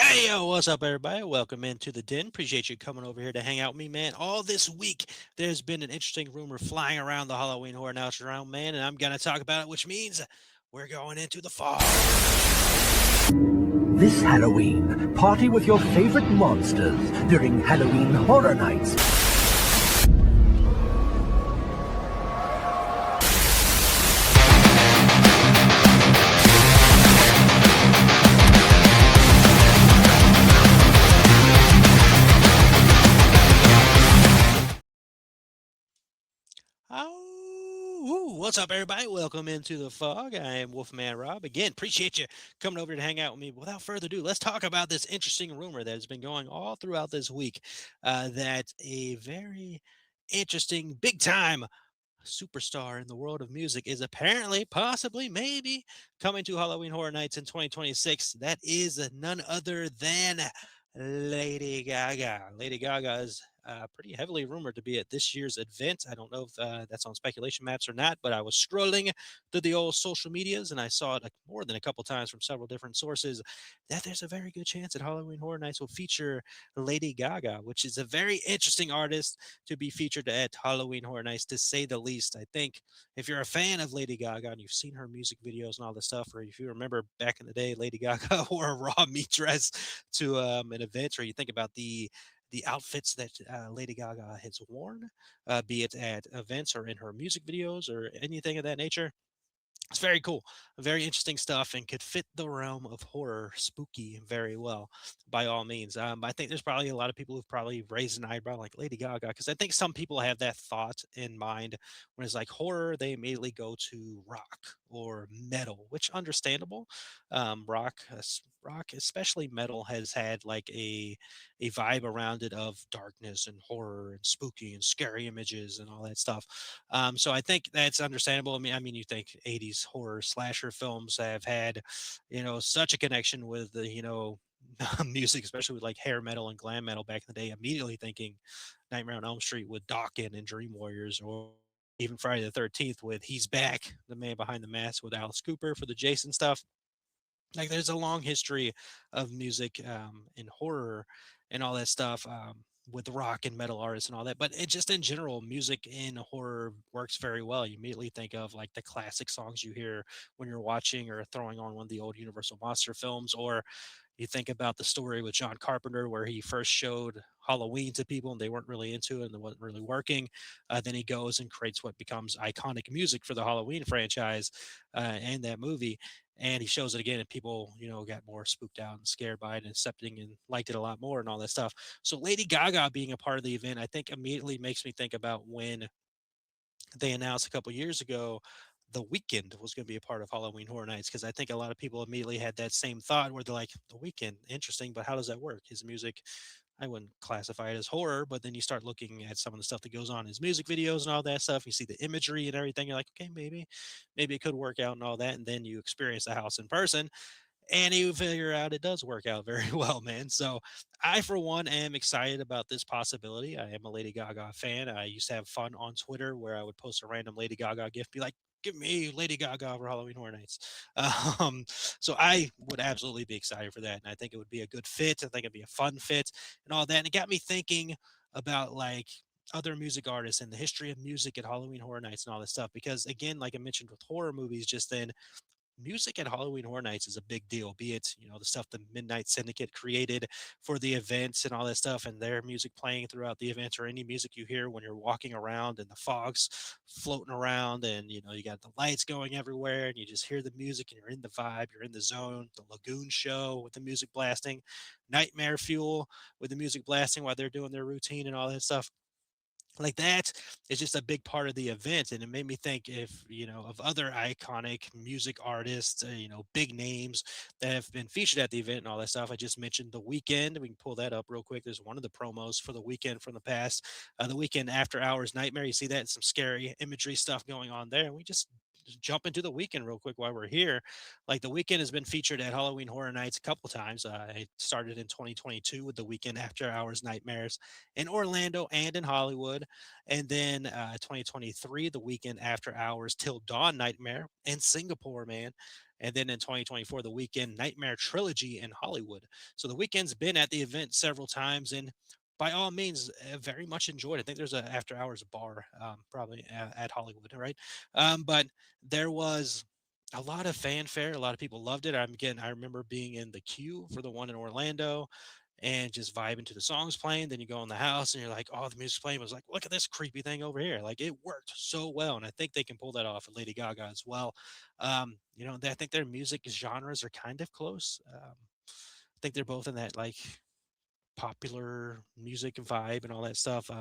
Hey, yo, what's up, everybody? Welcome into the den. Appreciate you coming over here to hang out with me, man. All this week, there's been an interesting rumor flying around the Halloween Horror Nights around, man, and I'm going to talk about it, which means we're going into the fall. This Halloween, party with your favorite monsters during Halloween Horror Nights. Oh, what's up, everybody? Welcome into the fog. I am Wolfman Rob. Again, appreciate you coming over to hang out with me. Without further ado, let's talk about this interesting rumor that has been going all throughout this week that a very interesting, big time superstar in the world of music is apparently, possibly, maybe coming to Halloween Horror Nights in 2026. That is none other than Lady Gaga. Lady Gaga is pretty heavily rumored to be at this year's event. I don't know if that's on speculation maps or not, but I was scrolling through the old social medias and I saw it more than a couple times from several different sources that there's a very good chance that Halloween Horror Nights will feature Lady Gaga, which is a very interesting artist to be featured at Halloween Horror Nights, to say the least. I think if you're a fan of Lady Gaga and you've seen her music videos and all this stuff, or if you remember back in the day, Lady Gaga wore a raw meat dress to an event, or you think about the outfits that Lady Gaga has worn, be it at events or in her music videos or anything of that nature. It's very cool, very interesting stuff, and could fit the realm of horror, spooky, very well, by all means. I think there's probably a lot of people who've probably raised an eyebrow like Lady Gaga, because I think some people have that thought in mind when it's like horror, they immediately go to rock or metal, which understandable. Rock, especially metal, has had like a vibe around it of darkness and horror and spooky and scary images and all that stuff. So I think that's understandable. I mean, you think '80s horror slasher films have had, such a connection with the, music, especially with like hair metal and glam metal back in the day. Immediately thinking Nightmare on Elm Street with Dawkins and Dream Warriors, or even Friday the 13th with He's Back, the man behind the mask with Alice Cooper for the Jason stuff. Like there's a long history of music and horror and all that stuff, with rock and metal artists and all that, but it just in general, music in horror works very well. You immediately think of like the classic songs you hear when you're watching or throwing on one of the old Universal monster films, or you think about the story with John Carpenter where he first showed Halloween to people and they weren't really into it and it wasn't really working. Then he goes and creates what becomes iconic music for the Halloween franchise and that movie. And he shows it again, and people, got more spooked out and scared by it and accepting and liked it a lot more and all that stuff. So Lady Gaga being a part of the event, I think immediately makes me think about when they announced a couple years ago the weekend was going to be a part of Halloween Horror Nights, because I think a lot of people immediately had that same thought where they're like, the weekend, interesting, but how does that work? His music, I wouldn't classify it as horror, but then you start looking at some of the stuff that goes on in his music videos and all that stuff. You see the imagery and everything. You're like, okay, maybe it could work out and all that. And then you experience the house in person and you figure out it does work out very well, man. So I, for one, am excited about this possibility. I am a Lady Gaga fan. I used to have fun on Twitter where I would post a random Lady Gaga gift, be like, give me Lady Gaga for Halloween Horror Nights. So I would absolutely be excited for that. And I think it would be a good fit. I think it'd be a fun fit and all that. And it got me thinking about like other music artists and the history of music at Halloween Horror Nights and all this stuff. Because again, like I mentioned with horror movies just then, music at Halloween Horror Nights is a big deal, be it, the stuff the Midnight Syndicate created for the events and all that stuff, and their music playing throughout the events, or any music you hear when you're walking around and the fog's floating around and, you got the lights going everywhere and you just hear the music and you're in the vibe, you're in the zone. The Lagoon Show with the music blasting, Nightmare Fuel with the music blasting while they're doing their routine and all that stuff like that is just a big part of the event. And it made me think, if of other iconic music artists, big names that have been featured at the event and all that stuff. I just mentioned The Weekend. We can pull that up real quick. There's one of the promos for The Weekend from the past, The Weekend After Hours Nightmare. You see that, and some scary imagery stuff going on there, and we just jump into The Weekend real quick while we're here. Like, The Weekend has been featured at Halloween Horror Nights a couple times. It started in 2022 with The Weekend After Hours Nightmares in Orlando and in Hollywood. And then 2023, The Weekend After Hours Till Dawn Nightmare in Singapore, man. And then in 2024, the Weekend Nightmare Trilogy in Hollywood. So the Weekend's been at the event several times, and by all means, very much enjoyed. I think there's a after hours bar, probably at Hollywood, right? But there was a lot of fanfare. A lot of people loved it. I remember being in the queue for the one in Orlando and just vibing to the songs playing. Then you go in the house and you're like, oh, the music's playing. I was like, look at this creepy thing over here. Like it worked so well. And I think they can pull that off with Lady Gaga as well. I think their music genres are kind of close. I think they're both in that like popular music vibe and all that stuff.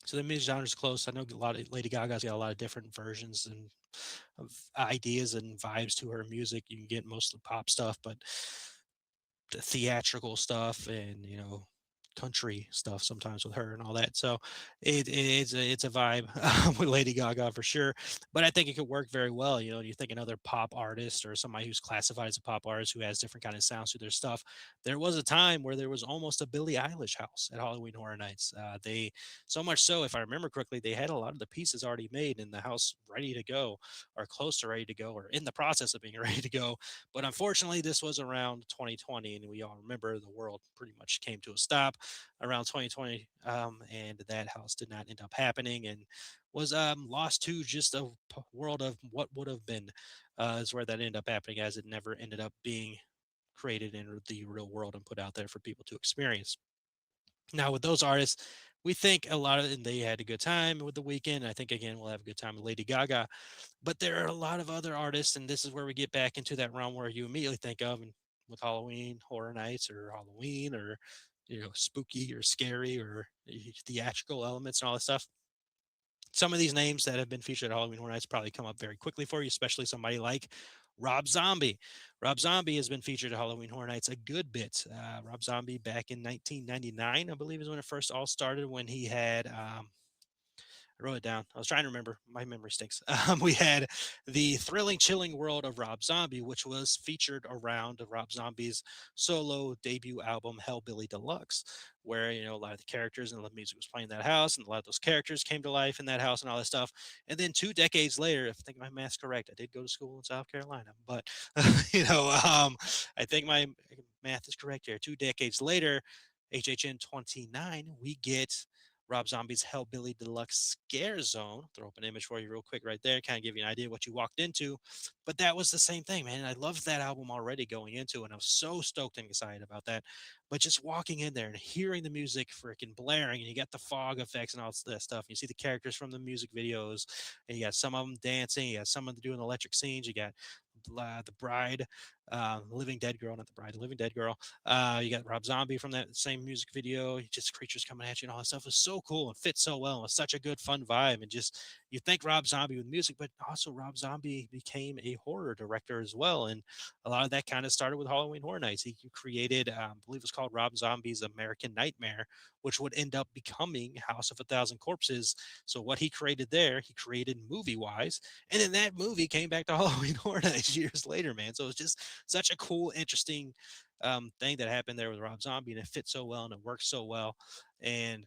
So the music genre is close. I know a lot of Lady Gaga's got a lot of different versions and of ideas and vibes to her music. You can get mostly pop stuff, but the theatrical stuff and country stuff sometimes with her and all that. So it's a vibe with Lady Gaga for sure. But I think it could work very well. You think another pop artist or somebody who's classified as a pop artist who has different kind of sounds to their stuff. There was a time where there was almost a Billie Eilish house at Halloween Horror Nights. They so much so, if I remember correctly, they had a lot of the pieces already made in the house ready to go, or close to ready to go, or in the process of being ready to go. But unfortunately, this was around 2020, and we all remember the world pretty much came to a stop around 2020, and that house did not end up happening and was lost to just a world of what would have been. Is where that ended up happening, as it never ended up being created in the real world and put out there for people to experience. Now, with those artists, we think a lot of, and they had a good time with the weekend. I think again we'll have a good time with Lady Gaga, but there are a lot of other artists, and this is where we get back into that realm where you immediately think of, and with Halloween Horror Nights or Halloween or spooky or scary or theatrical elements and all that stuff. Some of these names that have been featured at Halloween Horror Nights probably come up very quickly for you, especially somebody like Rob Zombie. Rob Zombie has been featured at Halloween Horror Nights a good bit. Rob Zombie back in 1999, I believe, is when it first all started. When he had I wrote it down. I was trying to remember. My memory stinks. We had the thrilling, chilling world of Rob Zombie, which was featured around Rob Zombie's solo debut album, Hellbilly Deluxe, where a lot of the characters and the music was playing in that house, and a lot of those characters came to life in that house and all that stuff. And then 2 decades later, if I think my math's correct, I did go to school in South Carolina, but I think my math is correct here. 2 decades later, HHN 29, we get Rob Zombie's Hellbilly Deluxe Scare Zone. Throw up an image for you real quick right there, kind of give you an idea of what you walked into. But that was the same thing, man. I loved that album already going into, and I was so stoked and excited about that. But just walking in there and hearing the music freaking blaring, and you got the fog effects and all that stuff. And you see the characters from the music videos, and you got some of them dancing, you got some of them doing electric scenes, you got the bride, living dead girl, not the bride, the living dead girl. You got Rob Zombie from that same music video. Just creatures coming at you and all that stuff was so cool and fit so well. It was such a good, fun vibe. And just you think Rob Zombie with music, but also Rob Zombie became a horror director as well. And a lot of that kind of started with Halloween Horror Nights. He created, I believe it was called Rob Zombie's American Nightmare, which would end up becoming House of a Thousand Corpses. So what he created there, he created movie wise. And then that movie came back to Halloween Horror Nights years later, man. So it was just such a cool, interesting thing that happened there with Rob Zombie, and it fit so well and it worked so well. And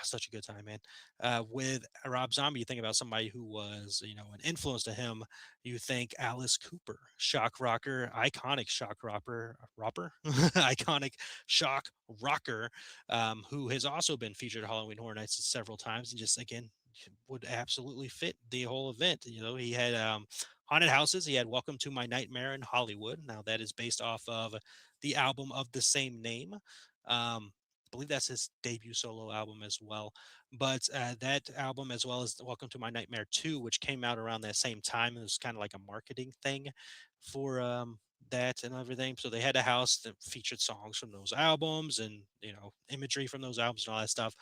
such a good time, man. With Rob Zombie, you think about somebody who was, an influence to him. You think Alice Cooper, shock rocker, iconic shock rocker, iconic shock rocker, who has also been featured at Halloween Horror Nights several times, and just again would absolutely fit the whole event. He had haunted houses. He had Welcome to My Nightmare in Hollywood. Now that is based off of the album of the same name. I believe that's his debut solo album as well. But that album, as well as Welcome to My Nightmare 2, which came out around that same time, it was kind of like a marketing thing for that and everything. So they had a house that featured songs from those albums and, imagery from those albums and all that stuff.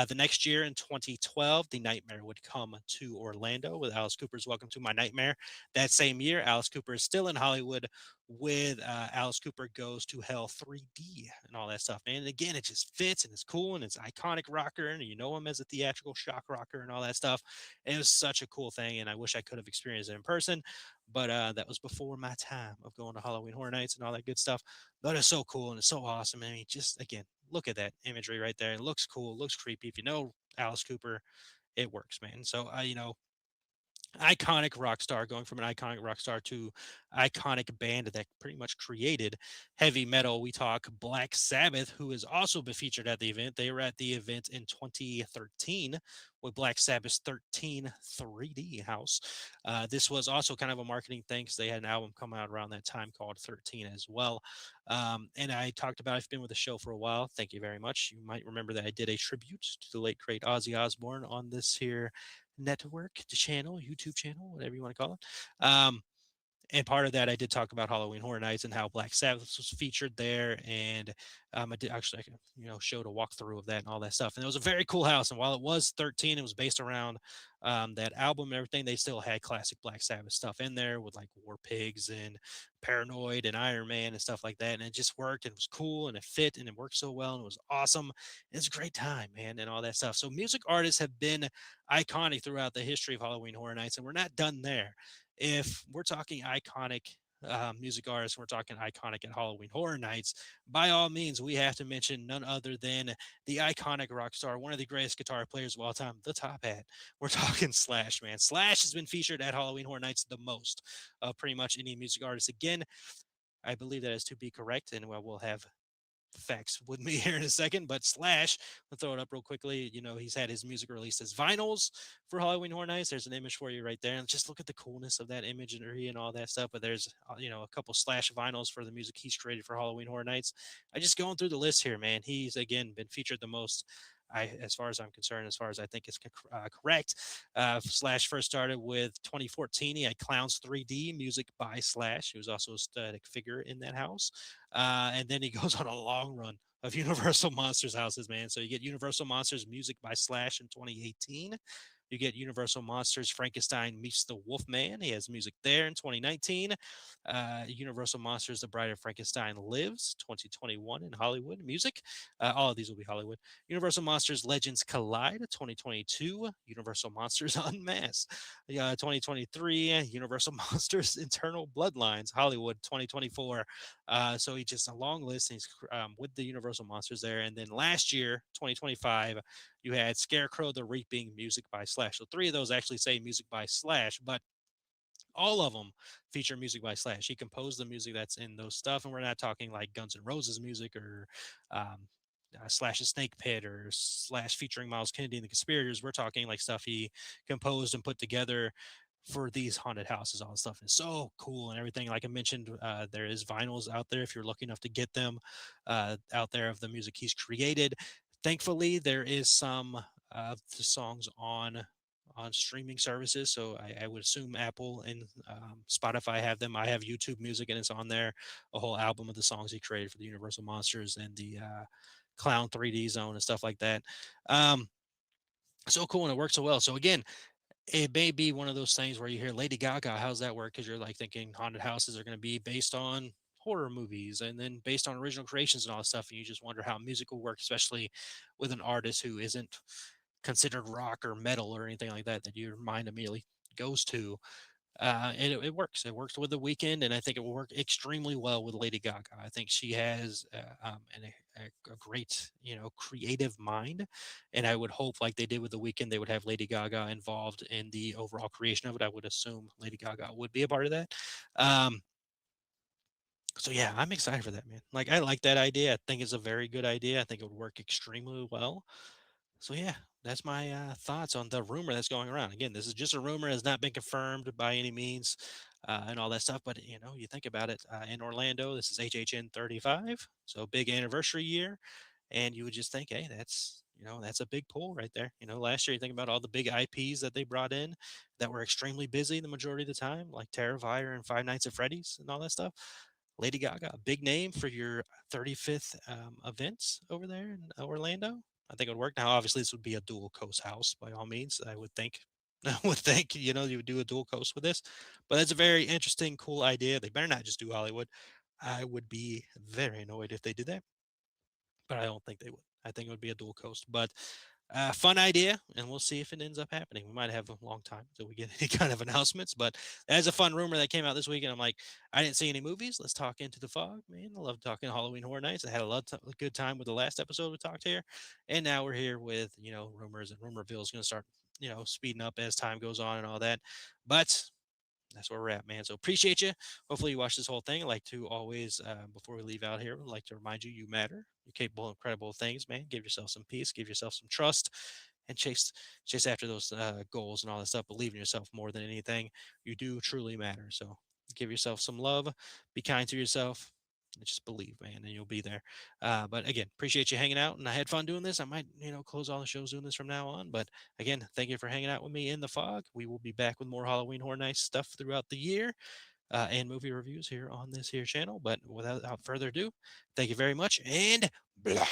The next year in 2012, The Nightmare would come to Orlando with Alice Cooper's Welcome to My Nightmare. That same year, Alice Cooper is still in Hollywood with Alice Cooper Goes to Hell 3D and all that stuff, man. And again, it just fits and it's cool and it's iconic rocker, and you know him as a theatrical shock rocker and all that stuff. And it was such a cool thing, and I wish I could have experienced it in person, but that was before my time of going to Halloween Horror Nights and all that good stuff. But it's so cool and it's so awesome. I mean, just again, look at that imagery right there. It looks cool, it looks creepy. If you know Alice Cooper, it works, man. So iconic rock star, going from an iconic rock star to iconic band that pretty much created heavy metal. We talk Black Sabbath, who has also been featured at the event. They were at the event in 2013 with Black Sabbath's 13 3D house. This was also kind of a marketing thing because they had an album come out around that time called 13 as well. And I talked about, I've been with the show for a while. Thank you very much. You might remember that I did a tribute to the late great Ozzy Osbourne on this here network, the channel, YouTube channel, whatever you want to call it. And part of that, I did talk about Halloween Horror Nights and how Black Sabbath was featured there, and I did actually, showed a walkthrough of that and all that stuff. And it was a very cool house. And while it was 13, it was based around that album and everything. They still had classic Black Sabbath stuff in there with like War Pigs and Paranoid and Iron Man and stuff like that. And it just worked and it was cool and it fit and it worked so well and it was awesome. It was a great time, man, and all that stuff. So music artists have been iconic throughout the history of Halloween Horror Nights, and we're not done there. If we're talking iconic music artists, we're talking iconic at Halloween Horror Nights, by all means, we have to mention none other than the iconic rock star, one of the greatest guitar players of all time, the Top Hat. We're talking Slash, man. Slash has been featured at Halloween Horror Nights the most of pretty much any music artist. Again, I believe that is to be correct, and we'll have facts with me here in a second, but Slash, I'll throw it up real quickly. He's had his music released as vinyls for Halloween Horror Nights. There's an image for you right there. And just look at the coolness of that imagery and all that stuff. But there's, a couple Slash vinyls for the music he's created for Halloween Horror Nights. I just going through the list here, man. He's, again, been featured the most. As far as I'm concerned, as far as I think is correct, Slash first started with 2014. He had Clowns 3D music by Slash. He was also a static figure in that house. And then he goes on a long run of Universal Monsters houses, man. So you get Universal Monsters music by Slash in 2018. You get Universal Monsters Frankenstein meets the Wolfman. He has music there in 2019. Universal Monsters The Bride of Frankenstein Lives 2021 in Hollywood music. All of these will be Hollywood. Universal Monsters Legends Collide 2022. Universal Monsters Unmasked 2023. Universal Monsters Internal Bloodlines Hollywood 2024. So he just a long list. And he's with the Universal Monsters there. And then last year, 2025, you had Scarecrow the Reaping music by Slash. So three of those actually say music by Slash, but all of them feature music by Slash. He composed the music that's in those stuff, and we're not talking like Guns N' Roses music or Slash's Snake Pit or Slash featuring Miles Kennedy and the Conspirators. We're talking like stuff he composed and put together for these haunted houses. All the stuff is so cool and everything. Like I mentioned, there is vinyls out there if you're lucky enough to get them out there of the music he's created. Thankfully, there is some of the songs on streaming services. So I would assume Apple and Spotify have them. I have YouTube Music and it's on there. A whole album of the songs he created for the Universal Monsters and the Clown 3D Zone and stuff like that. Um, so cool and it works so well. So again, it may be one of those things where you hear Lady Gaga, how's that work? Because you're like thinking haunted houses are going to be based on horror movies and then based on original creations and all that stuff. And you just wonder how music will work, especially with an artist who isn't considered rock or metal or anything like that, that your mind immediately goes to. And it works. It works with the weekend, and I think it will work extremely well with Lady Gaga. I think she has a great, creative mind, and I would hope, like they did with the weekend, they would have Lady Gaga involved in the overall creation of it. I would assume Lady Gaga would be a part of that. Um, so yeah, I'm excited for that, man. Like I like that idea. I think it's a very good idea. I think it would work extremely well. So yeah, that's my thoughts on the rumor that's going around. Again, this is just a rumor; has not been confirmed by any means, and all that stuff. But you think about it. In Orlando, this is HHN 35, so big anniversary year, and you would just think, hey, that's a big pull right there. Last year you think about all the big IPs that they brought in that were extremely busy the majority of the time, like Terrifier and Five Nights at Freddy's and all that stuff. Lady Gaga, a big name for your 35th events over there in Orlando. I think it would work. Now, obviously, this would be a dual coast house by all means. I would think. I would think you would do a dual coast with this, but it's a very interesting, cool idea. They better not just do Hollywood. I would be very annoyed if they did that, but I don't think they would. I think it would be a dual coast. But Fun idea, and we'll see if it ends up happening. We might have a long time until we get any kind of announcements, but that's a fun rumor that came out this week. And I'm like, I didn't see any movies. Let's talk Into the Fog, man. I love talking Halloween Horror Nights. I had a good time with the last episode we talked here, and now we're here with rumors, and Rumorville is going to start speeding up as time goes on and all that. But that's where we're at, man. So appreciate you. Hopefully you watch this whole thing. I like to always, before we leave out here, I'd like to remind you, you matter. You're capable of incredible things, man. Give yourself some peace, give yourself some trust, and chase after those goals and all that stuff. Believe in yourself more than anything. You do truly matter. So give yourself some love. Be kind to yourself. And just believe, man, and you'll be there. But again, appreciate you hanging out, and I had fun doing this. I might, close all the shows doing this from now on. But again, thank you for hanging out with me in the fog. We will be back with more Halloween Horror Nights stuff throughout the year, and movie reviews here on this here channel. But without further ado, thank you very much, and blah.